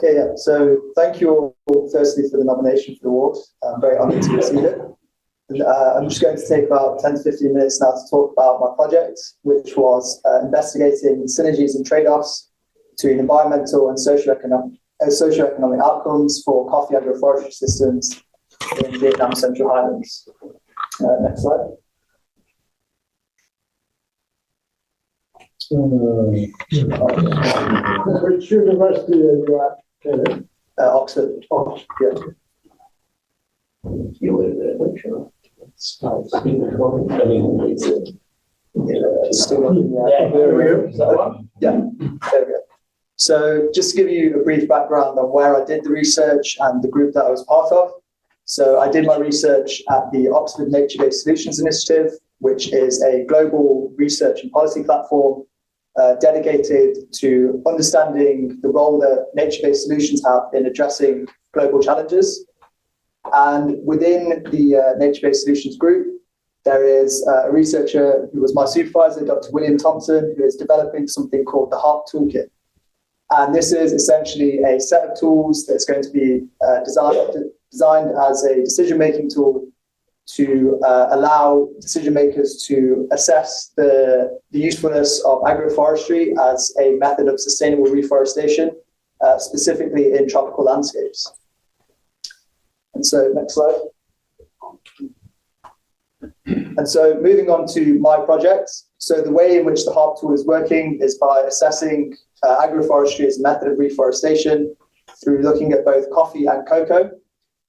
Okay, yeah. So thank you all firstly for the nomination for the award. I'm very honoured to receive it. And, I'm just going to take about 10 to 15 minutes now to talk about my project, which was investigating synergies and trade-offs between environmental and socio-economic outcomes for coffee agroforestry systems in Vietnam's Central Highlands. Next slide. Which university are you at, Kenneth? Oxford. Oh, Yeah. you live there, don't you? Yeah, there we go. So just to give you a brief background on where I did the research and the group that I was part of. So I did my research at the Oxford Nature-Based Solutions Initiative, which is a global research and policy platform dedicated to understanding the role that nature-based solutions have in addressing global challenges. And within the nature-based solutions group, there is a researcher who was my supervisor, Dr. William Thompson, who is developing something called the HARP Toolkit. And this is essentially a set of tools that's going to be designed as a decision-making tool to allow decision makers to assess the usefulness of agroforestry as a method of sustainable reforestation, specifically in tropical landscapes. And so, next slide. And so, moving on to my project. So, the way in which the HARP tool is working is by assessing agroforestry as a method of reforestation through looking at both coffee and cocoa.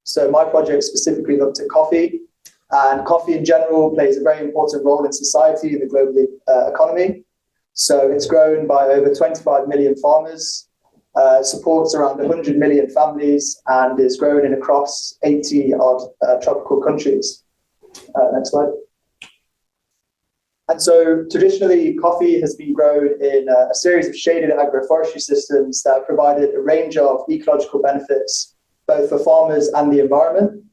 So, my project specifically looked at coffee. And coffee in general plays a very important role in society and the global economy. So it's grown by over 25 million farmers, supports around 100 million families, and is grown in across 80 odd tropical countries. Next slide. And so traditionally, coffee has been grown in a series of shaded agroforestry systems that have provided a range of ecological benefits, both for farmers and the environment.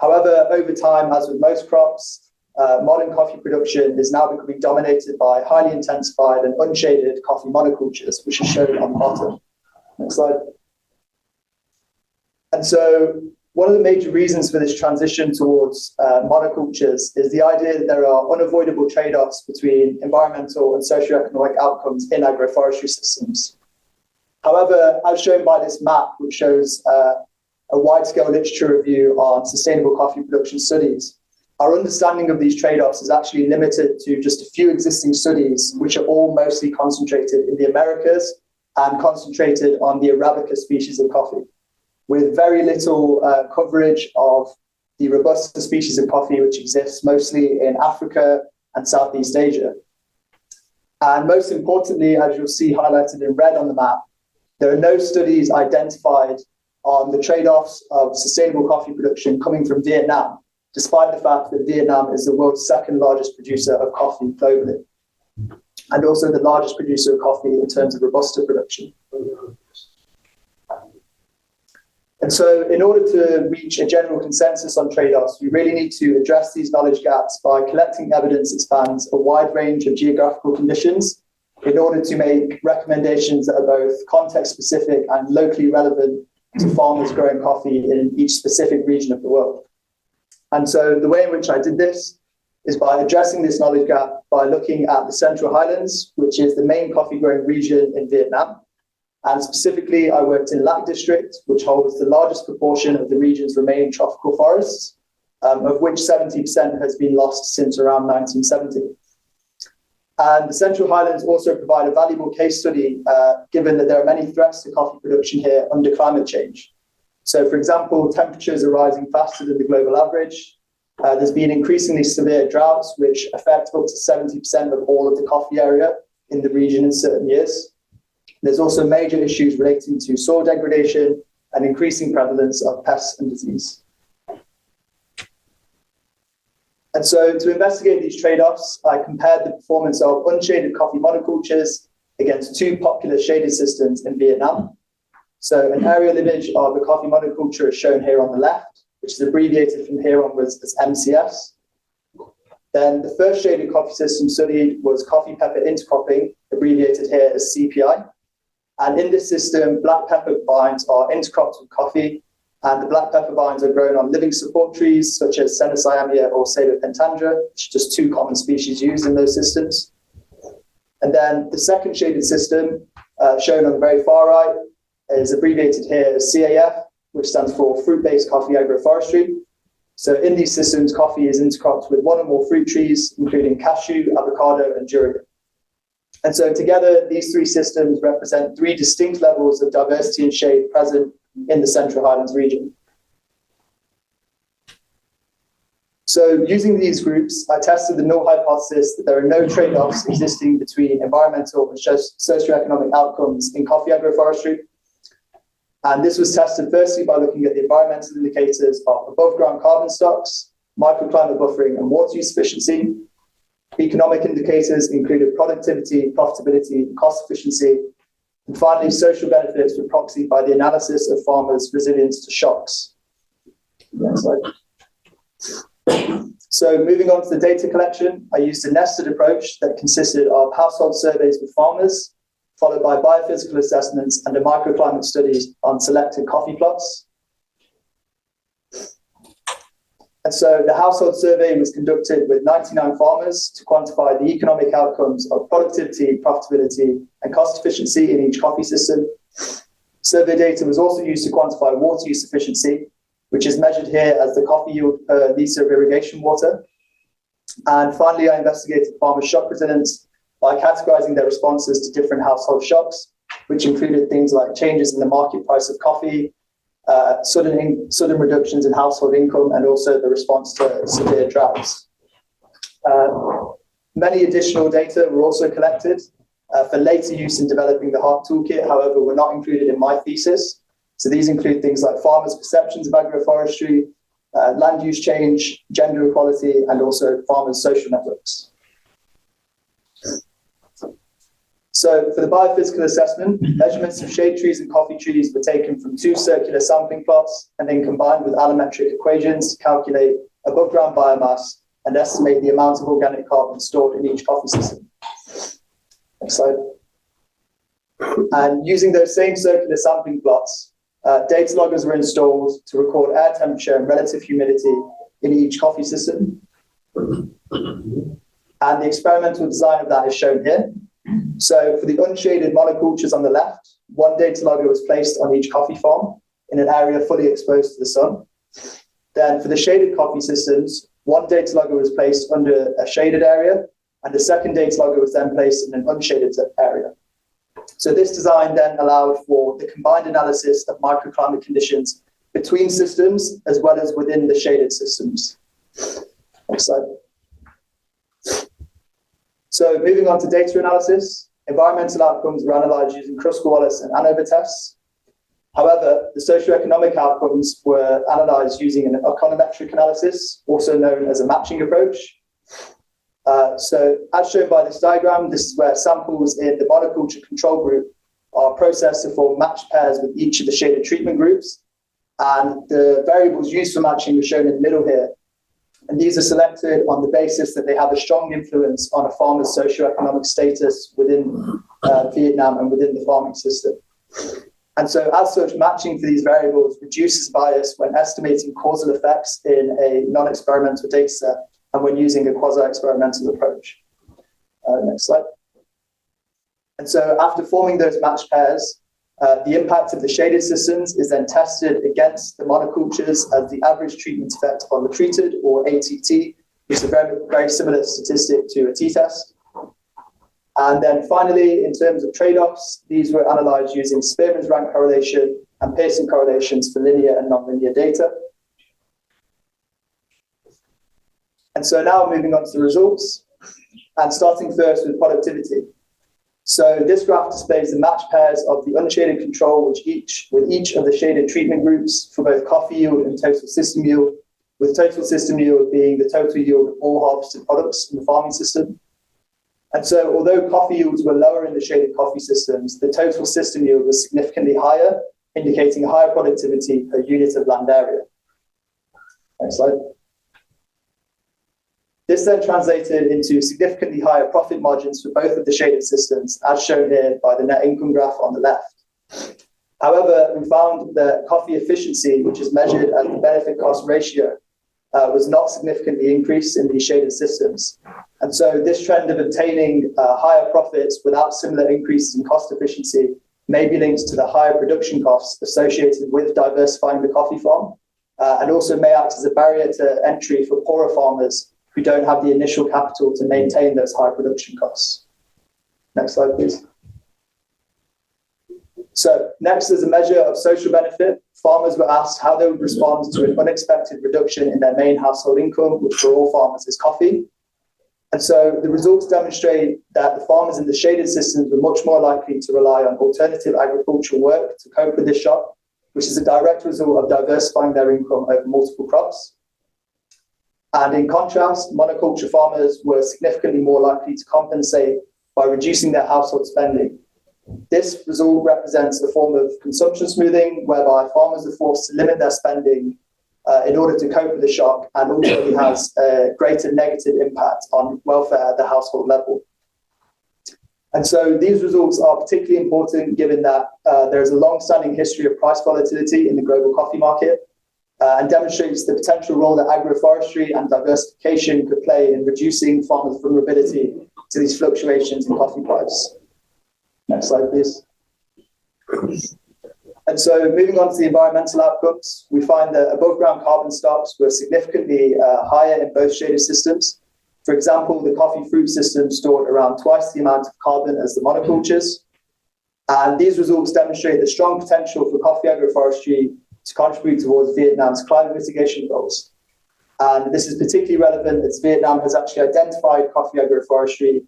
However, over time, as with most crops, modern coffee production is now becoming dominated by highly intensified and unshaded coffee monocultures, which is shown on the bottom. Next slide. And so one of the major reasons for this transition towards monocultures is the idea that there are unavoidable trade-offs between environmental and socio-economic outcomes in agroforestry systems. However, as shown by this map, which shows a wide-scale literature review on sustainable coffee production studies, our understanding of these trade-offs is actually limited to just a few existing studies, which are all mostly concentrated in the Americas and concentrated on the Arabica species of coffee, with very little coverage of the Robusta species of coffee, which exists mostly in Africa and Southeast Asia. And most importantly, as you'll see highlighted in red on the map, there are no studies identified on the trade-offs of sustainable coffee production coming from Vietnam, despite the fact that Vietnam is the world's second largest producer of coffee globally, and also the largest producer of coffee in terms of Robusta production. And so in order to reach a general consensus on trade-offs, we really need to address these knowledge gaps by collecting evidence that spans a wide range of geographical conditions in order to make recommendations that are both context-specific and locally relevant to farmers growing coffee in each specific region of the world. And so the way in which I did this is by addressing this knowledge gap by looking at the Central Highlands, which is the main coffee growing region in Vietnam. And specifically, I worked in Lac District, which holds the largest proportion of the region's remaining tropical forests, of which 70% has been lost since around 1970. And the Central Highlands also provide a valuable case study, given that there are many threats to coffee production here under climate change. So, for example, temperatures are rising faster than the global average. There's been increasingly severe droughts, which affect up to 70% of all of the coffee area in the region in certain years. There's also major issues relating to soil degradation and increasing prevalence of pests and disease. And so to investigate these trade-offs, I compared the performance of unshaded coffee monocultures against two popular shaded systems in Vietnam. So an aerial image of the coffee monoculture is shown here on the left, which is abbreviated from here onwards as MCS. Then the first shaded coffee system studied was coffee pepper intercropping, abbreviated here as CPI. And in this system, black pepper vines are intercropped with coffee, and the black pepper vines are grown on living support trees such as Senecyamia or Ceiba pentandra, which are just two common species used in those systems. And then the second shaded system, shown on the very far right, is abbreviated here as CAF, which stands for fruit-based coffee agroforestry. So in these systems, coffee is intercropped with one or more fruit trees, including cashew, avocado, and durian. And so together, these three systems represent three distinct levels of diversity and shade present in the Central Highlands region. So using these groups, I tested the null hypothesis that there are no trade-offs existing between environmental and socio-economic outcomes in coffee agroforestry. And this was tested firstly by looking at the environmental indicators of above ground carbon stocks, microclimate buffering, and water use efficiency. Economic indicators included productivity, profitability, and cost efficiency. And finally, social benefits were proxied by the analysis of farmers' resilience to shocks. Next slide. So moving on to the data collection, I used a nested approach that consisted of household surveys with farmers, followed by biophysical assessments and a microclimate study on selected coffee plots. And so the household survey was conducted with 99 farmers to quantify the economic outcomes of productivity, profitability, and cost efficiency in each coffee system. Survey data was also used to quantify water use efficiency, which is measured here as the coffee yield per litre of irrigation water. And finally, I investigated farmers' shock resilience by categorizing their responses to different household shocks, which included things like changes in the market price of coffee, sudden reductions in household income, and also the response to severe droughts. Many additional data were also collected for later use in developing the HARP toolkit, however, were not included in my thesis. So these include things like farmers' perceptions of agroforestry, land use change, gender equality, and also farmers' social networks. So for the biophysical assessment, measurements of shade trees and coffee trees were taken from two circular sampling plots and then combined with allometric equations to calculate above ground biomass and estimate the amount of organic carbon stored in each coffee system. Next slide. And using those same circular sampling plots, data loggers were installed to record air temperature and relative humidity in each coffee system. And the experimental design of that is shown here. So for the unshaded monocultures on the left, one data logger was placed on each coffee farm in an area fully exposed to the sun. Then for the shaded coffee systems, one data logger was placed under a shaded area, and the second data logger was then placed in an unshaded area. So this design then allowed for the combined analysis of microclimate conditions between systems as well as within the shaded systems. Next slide. So moving on to data analysis, environmental outcomes were analysed using Kruskal-Wallis and ANOVA tests. However, the socio-economic outcomes were analysed using an econometric analysis, also known as a matching approach. So as shown by this diagram, this is where samples in the monoculture control group are processed to form matched pairs with each of the shaded treatment groups. And the variables used for matching are shown in the middle here. And these are selected on the basis that they have a strong influence on a farmer's socio-economic status within Vietnam and within the farming system. And so as such, matching for these variables reduces bias when estimating causal effects in a non-experimental data set and when using a quasi-experimental approach. Next slide. And so after forming those matched pairs, the impact of the shaded systems is then tested against the monocultures as the average treatment effect on the treated, or ATT, which is a very, very similar statistic to a t-test. And then finally, in terms of trade-offs, these were analysed using Spearman's rank correlation and Pearson correlations for linear and nonlinear data. And so now moving on to the results, and starting first with productivity. So this graph displays the matched pairs of the unshaded control with each of the shaded treatment groups for both coffee yield and total system yield, with total system yield being the total yield of all harvested products in the farming system. And so although coffee yields were lower in the shaded coffee systems, the total system yield was significantly higher, indicating higher productivity per unit of land area. Next slide. This then translated into significantly higher profit margins for both of the shaded systems, as shown here by the net income graph on the left. However, we found that coffee efficiency, which is measured as the benefit cost ratio, was not significantly increased in these shaded systems. And so this trend of obtaining higher profits without similar increases in cost efficiency may be linked to the higher production costs associated with diversifying the coffee farm, and also may act as a barrier to entry for poorer farmers who don't have the initial capital to maintain those high production costs. Next slide, please. So next, as a measure of social benefit, farmers were asked how they would respond to an unexpected reduction in their main household income, which for all farmers is coffee. And so the results demonstrate that the farmers in the shaded systems were much more likely to rely on alternative agricultural work to cope with this shock, which is a direct result of diversifying their income over multiple crops. And in contrast, monoculture farmers were significantly more likely to compensate by reducing their household spending. This result represents a form of consumption smoothing, whereby farmers are forced to limit their spending in order to cope with the shock, and ultimately has a greater negative impact on welfare at the household level. And so these results are particularly important given that there is a long-standing history of price volatility in the global coffee market, and demonstrates the potential role that agroforestry and diversification could play in reducing farmers' vulnerability to these fluctuations in coffee price. Next slide, please. And so moving on to the environmental outcomes, we find that above ground carbon stocks were significantly higher in both shaded systems. For example, the coffee fruit system stored around twice the amount of carbon as the monocultures. And these results demonstrate the strong potential for coffee agroforestry to contribute towards Vietnam's climate mitigation goals. And this is particularly relevant as Vietnam has actually identified coffee agroforestry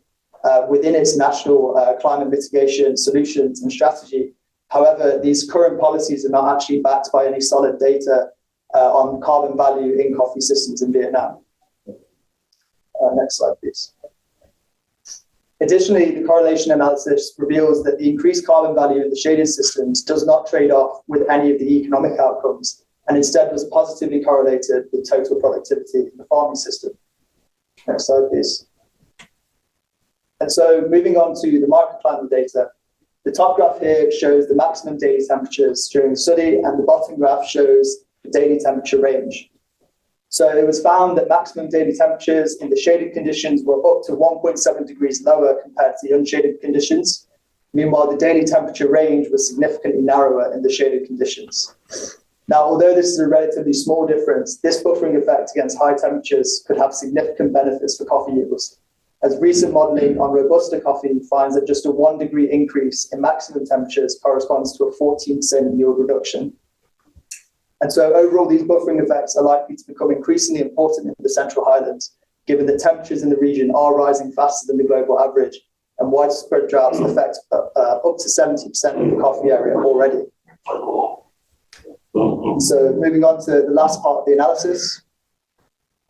within its national climate mitigation solutions and strategy. However, these current policies are not actually backed by any solid data on carbon value in coffee systems in Vietnam. Next slide, please. Additionally, the correlation analysis reveals that the increased carbon value in the shaded systems does not trade off with any of the economic outcomes, and instead was positively correlated with total productivity in the farming system. Next slide, please. And so moving on to the microclimate data, the top graph here shows the maximum daily temperatures during the study, and the bottom graph shows the daily temperature range. So it was found that maximum daily temperatures in the shaded conditions were up to 1.7 degrees lower compared to the unshaded conditions. Meanwhile, the daily temperature range was significantly narrower in the shaded conditions. Now, although this is a relatively small difference, this buffering effect against high temperatures could have significant benefits for coffee yields, as recent modelling on Robusta coffee finds that just a 1 degree increase in maximum temperatures corresponds to a 14% yield reduction. And so overall, these buffering effects are likely to become increasingly important in the Central Highlands, given that temperatures in the region are rising faster than the global average, and widespread droughts affect up to 70% of the coffee area already. So moving on to the last part of the analysis,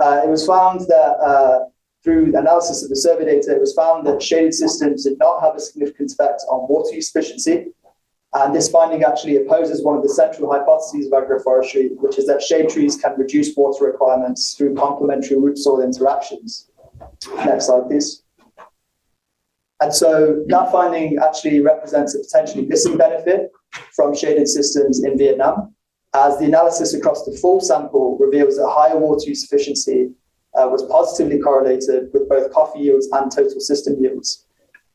it was found that through the analysis of the survey data, it was found that shaded systems did not have a significant effect on water use efficiency. And this finding actually opposes one of the central hypotheses of agroforestry, which is that shade trees can reduce water requirements through complementary root-soil interactions. Next slide, please. And so that finding actually represents a potentially missing benefit from shaded systems in Vietnam, as the analysis across the full sample reveals that higher water use efficiency was positively correlated with both coffee yields and total system yields.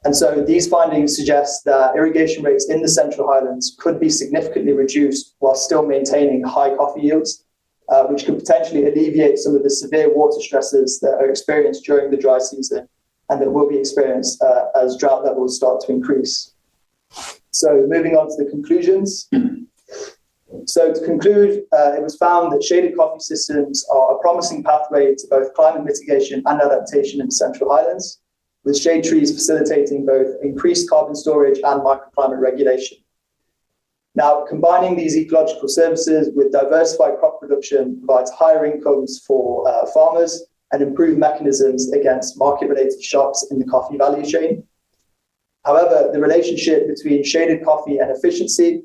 And so these findings suggest that irrigation rates in the Central Highlands could be significantly reduced while still maintaining high coffee yields, which could potentially alleviate some of the severe water stresses that are experienced during the dry season and that will be experienced as drought levels start to increase. So moving on to the conclusions. So to conclude, it was found that shaded coffee systems are a promising pathway to both climate mitigation and adaptation in the Central Highlands, with shade trees facilitating both increased carbon storage and microclimate regulation. Now, combining these ecological services with diversified crop production provides higher incomes for farmers and improved mechanisms against market-related shocks in the coffee value chain. However, the relationship between shaded coffee and efficiency,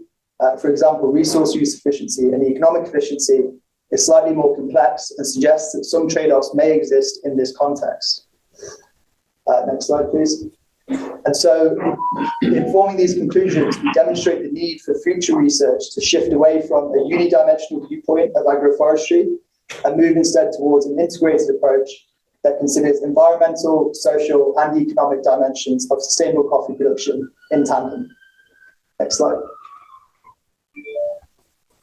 for example, resource use efficiency and economic efficiency, is slightly more complex and suggests that some trade-offs may exist in this context. Next slide, please. And so, in forming these conclusions, we demonstrate the need for future research to shift away from a unidimensional viewpoint of agroforestry and move instead towards an integrated approach that considers environmental, social, and economic dimensions of sustainable coffee production in tandem. Next slide.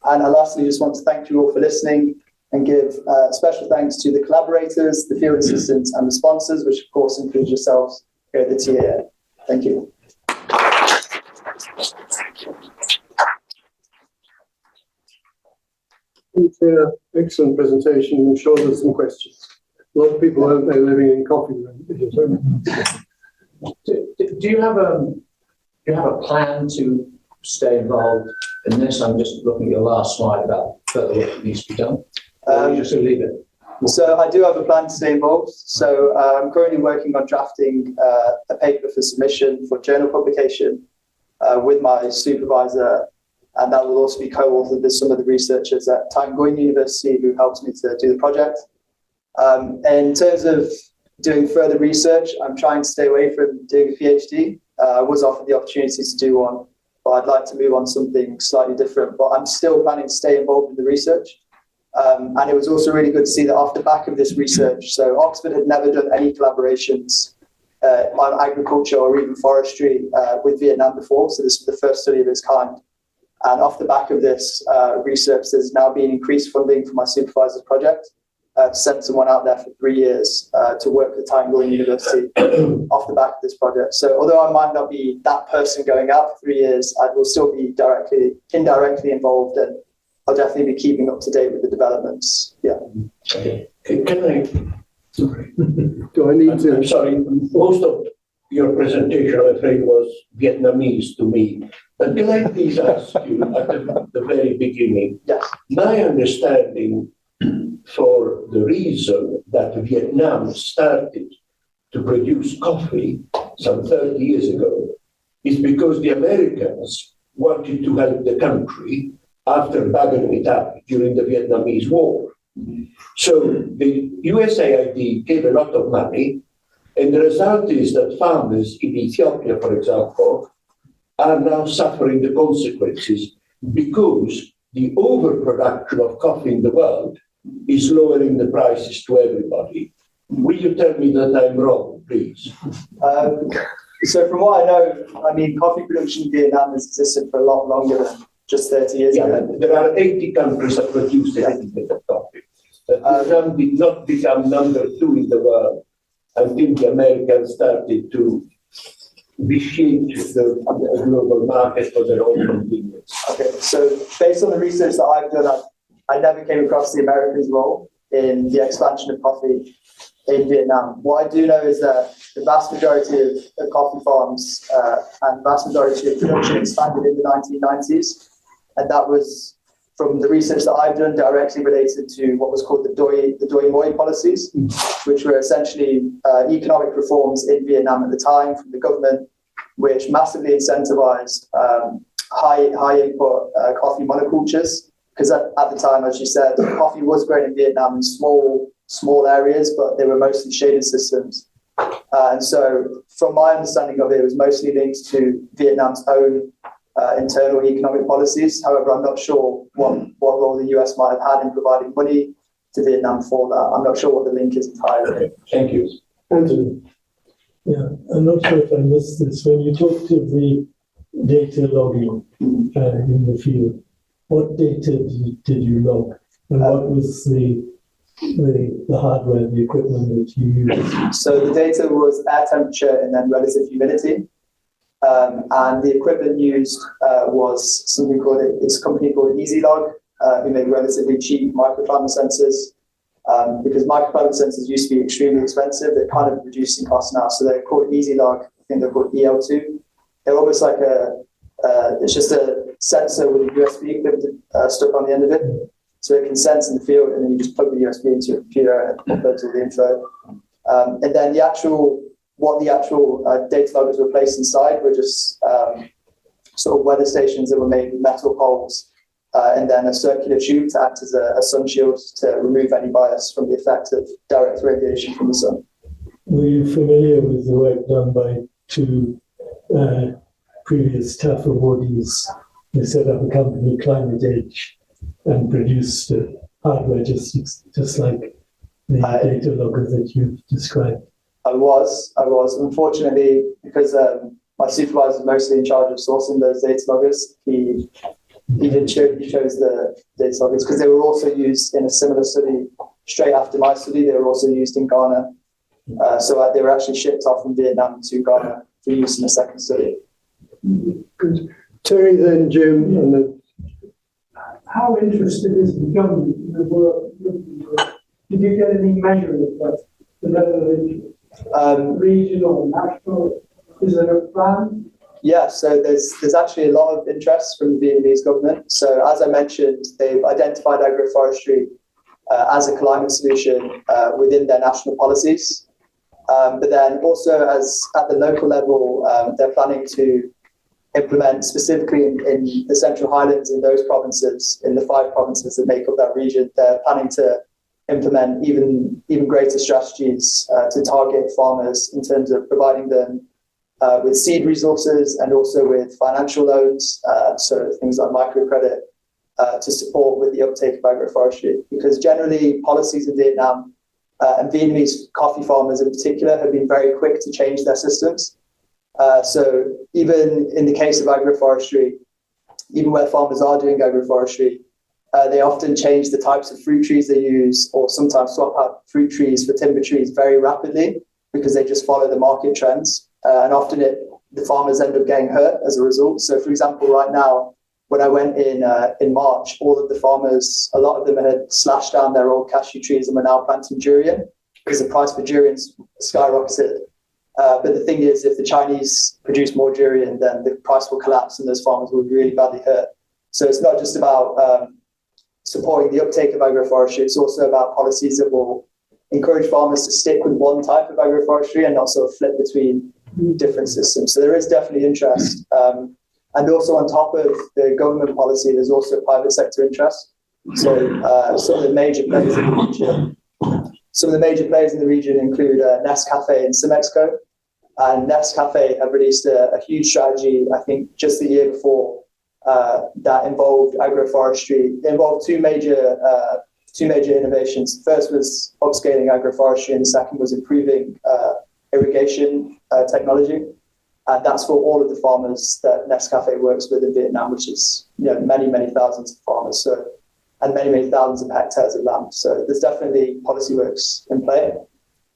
And I lastly just want to thank you all for listening and give special thanks to the collaborators, the field assistants, and the sponsors, which of course includes yourselves here at the TAA. Thank you. Excellent presentation. I'm sure there's some questions. A lot of people aren't there living in coffee. Do you have a plan to stay involved in this? I'm just looking at your last slide about further work that needs to be done. Or you just leave it? So I do have a plan to stay involved. So I'm currently working on drafting a paper for submission for journal publication with my supervisor, and that will also be co-authored with some of the researchers at accompanying University who helped me to do the project. In terms of doing further research, I'm trying to stay away from doing a PhD. I was offered the opportunity to do one, but I'd like to move on to something slightly different. But I'm still planning to stay involved in the research. And it was also really good to see that off the back of this research, so Oxford had never done any collaborations on agriculture or even forestry with Vietnam before, so this was the first study of its kind. And off the back of this research, there's now been increased funding for my supervisor's project to send someone out there for 3 years to work with Highlands University off the back of this project. So although I might not be that person going out for 3 years, I will still be indirectly involved, and I'll definitely be keeping up to date with the developments. Yeah. Okay. Can I? Sorry. Do I need to? I'm sorry. Most of your presentation, I'm afraid, was Vietnamese to me. But can I please ask you at the very beginning? Yes. My understanding for the reason that Vietnam started to produce coffee some 30 years ago is because the Americans wanted to help the country after battering it up during the Vietnamese War. So the USAID gave a lot of money, and the result is that farmers in Ethiopia, for example, are now suffering the consequences because the overproduction of coffee in the world is lowering the prices to everybody. Will you tell me that I'm wrong, please? So from what I know, I mean, coffee production in Vietnam has existed for a lot longer than just 30 years ago. There are 80 countries that produce a little bit of coffee. Vietnam did not become number 2 in the world until the Americans started to reshape the global market for their own convenience. Okay, so based on the research that I've done, I never came across the Americans' role in the expansion of coffee in Vietnam. What I do know is that the vast majority of coffee farms and the vast majority of production expanded in the 1990s. And that was, from the research that I've done, directly related to what was called the Doi Moi policies, which were essentially economic reforms in Vietnam at the time from the government, which massively incentivized high input coffee monocultures. Because at the time, as you said, coffee was grown in Vietnam in small areas, but they were mostly shaded systems. And so from my understanding of it, it was mostly linked to Vietnam's own internal economic policies. However, I'm not sure what role the US might have had in providing money to Vietnam for that. I'm not sure what the link is entirely. Okay. Thank you. Anthony. Yeah, I'm not sure if I missed this. When you talked of the data logging in the field, what data did you log? And what was the hardware, the equipment that you used? So the data was air temperature and then relative humidity. And the equipment used was something called, it's a company called EasyLog, who make relatively cheap microclimate sensors. Because microclimate sensors used to be extremely expensive, they're kind of reducing costs now. So they're called EasyLog, I think they're called EL2. They're almost like it's just a sensor with a USB clip stuck on the end of it. So it can sense in the field, and then you just plug the USB into your computer and it uploads all the info. And then what the actual data loggers were placed inside were just sort of weather stations that were made with metal poles and then a circular tube to act as a sun shield to remove any bias from the effect of direct radiation from the sun. Were you familiar with the work done by two previous TAF awardees who set up a company, Climate Edge, and produced hardware just like the data logger that you've described? I was. Unfortunately, because my supervisor was mostly in charge of sourcing those data loggers, he chose the data loggers because they were also used in a similar study straight after my study. They were also used in Ghana. So they were actually shipped off from Vietnam to Ghana for use in a second study. Good. Terry, then Jim, and then How interested is the government in the work? Did you get any measure of that? The level of interest? Regional, national? Is there a plan? Yeah, so there's actually a lot of interest from the Vietnamese government. So as I mentioned, they've identified agroforestry as a climate solution within their national policies. But then also as at the local level, they're planning to implement specifically in the Central Highlands, in those provinces, in the 5 provinces that make up that region. They're planning to implement even greater strategies to target farmers in terms of providing them with seed resources and also with financial loans, so things like microcredit, to support with the uptake of agroforestry. Because generally policies in Vietnam and Vietnamese coffee farmers in particular have been very quick to change their systems. So even in the case of agroforestry, even where farmers are doing agroforestry, they often change the types of fruit trees they use, or sometimes swap out fruit trees for timber trees very rapidly because they just follow the market trends. And often the farmers end up getting hurt as a result. So for example, right now, when I went in March, all of the farmers, a lot of them had slashed down their old cashew trees and were now planting durian because the price for durian's skyrocketed. But the thing is, if the Chinese produce more durian, then the price will collapse and those farmers will be really badly hurt. So it's not just about supporting the uptake of agroforestry, it's also about policies that will encourage farmers to stick with one type of agroforestry and not sort of flip between different systems. So there is definitely interest. And also on top of the government policy, there's also private sector interest. So some of the major players in the region, include Nescafe and Simexco. And Nescafe have released a huge strategy, I think just the year before, that involved agroforestry. It involved two major innovations. The first was upscaling agroforestry, and the second was improving irrigation technology. And that's for all of the farmers that Nescafe works with in Vietnam, which is many, many thousands of farmers, and many, many thousands of hectares of land. So there's definitely policy works in play.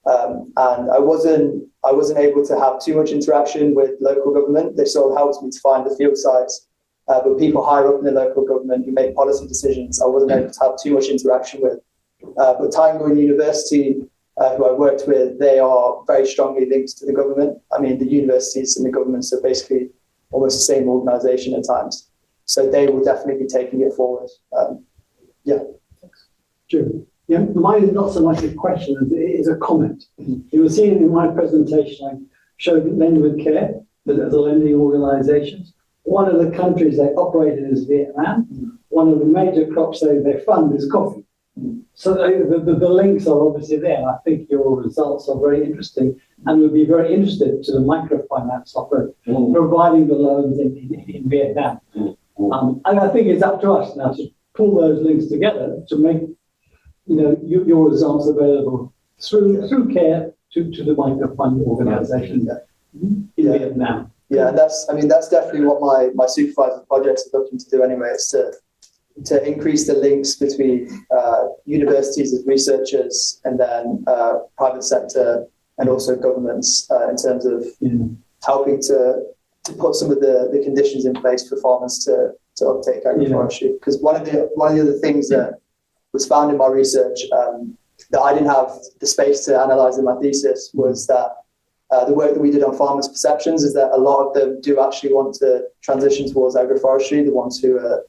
And I wasn't able to have too much interaction with local government. They sort of helped me to find the field sites. But people higher up in the local government who make policy decisions, I wasn't able to have too much interaction with. But Taiwan University, who I worked with, they are very strongly linked to the government. I mean, the universities and the governments are basically almost the same organisation at times. So they will definitely be taking it forward. Jim. Yeah, mine is not so much a question as it is a comment. You will see in my presentation, I showed Lend with Care, the lending organisations. One of the countries they operate in is Vietnam. One of the major crops they fund is coffee. So the links are obviously there. And I think your results are very interesting and would be very interested to the microfinance offer, providing the loans in Vietnam. And I think it's up to us now to pull those links together to make your results available through CARE to the microfund organisation in Vietnam. Yeah, and that's definitely what my supervisor projects are looking to do anyway, is to increase the links between universities as researchers and then private sector and also governments in terms of helping to put some of the conditions in place for farmers to uptake agroforestry. Because one of the other things that was found in my research that I didn't have the space to analyze in my thesis was that the work that we did on farmers' perceptions is that a lot of them do actually want to transition towards agroforestry, the ones who are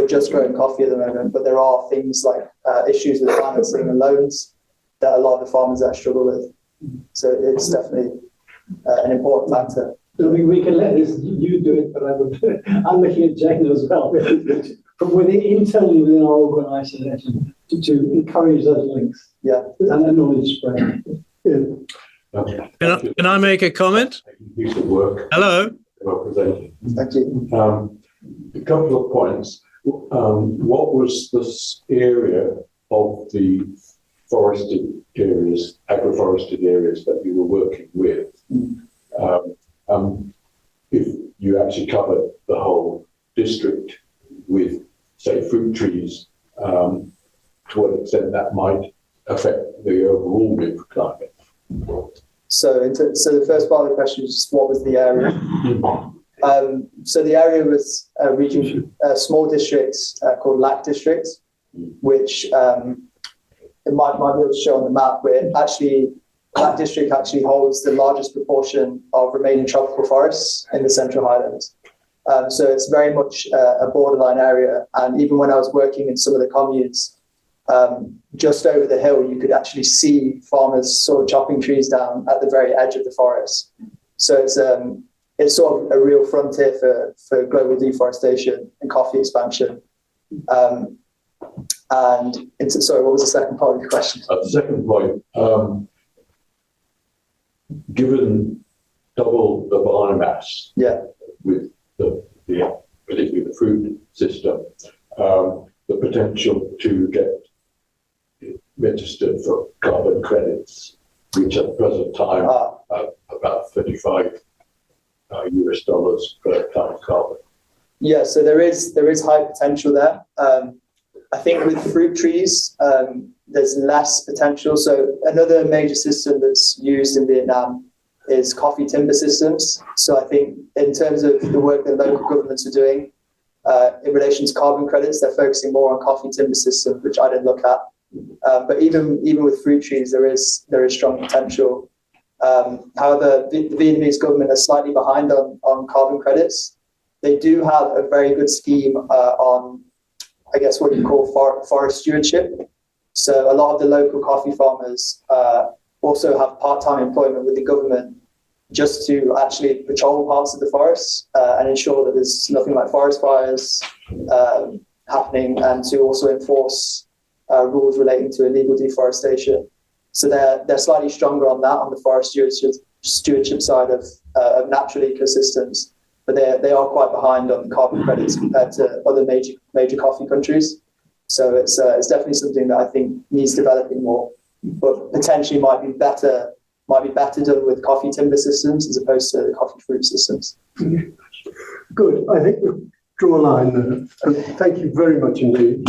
just growing coffee at the moment. But there are things like issues with financing and loans that a lot of the farmers there struggle with. So it's definitely an important factor. We can let this, you do it, but I'm looking at Jane as well. From internally within our organisation to encourage those links. Yeah. And the knowledge spread. Yeah. Can I make a comment? Piece of work. Hello. Representing. Thank you. A couple of points. What was this area of the forested areas, agroforested areas that you were working with? If you actually covered the whole district with, say, fruit trees, to what extent that might affect the overall microclimate? So the first part of the question is what was the area? So the area was a region, a small district called LAC district, which it might be able to show on the map, where actually that district actually holds the largest proportion of remaining tropical forests in the Central Highlands. So it's very much a borderline area. And even when I was working in some of the communes, just over the hill, you could actually see farmers sort of chopping trees down at the very edge of the forest. So it's sort of a real frontier for global deforestation and coffee expansion. Sorry, what was the second part of your question? The second point, given double the biomass, with particularly the fruit system, the potential to get registered for carbon credits, which at the present time are about $35 US per ton of carbon. Yeah, so there is high potential there. I think with fruit trees, there's less potential. So another major system that's used in Vietnam is coffee timber systems. So I think in terms of the work that local governments are doing in relation to carbon credits, they're focusing more on coffee timber systems, which I didn't look at. But even with fruit trees, there is strong potential. However, the Vietnamese government is slightly behind on carbon credits. They do have a very good scheme on, I guess, what you call forest stewardship. So a lot of the local coffee farmers also have part-time employment with the government just to actually patrol parts of the forest and ensure that there's nothing like forest fires happening, and to also enforce rules relating to illegal deforestation. So they're slightly stronger on that, on the forest stewardship side of natural ecosystems, but they are quite behind on carbon credits compared to other major coffee countries. So it's definitely something that I think needs developing more, but potentially might be better done with coffee timber systems as opposed to the coffee fruit systems. Good. I think we'll draw a line there. And thank you very much indeed.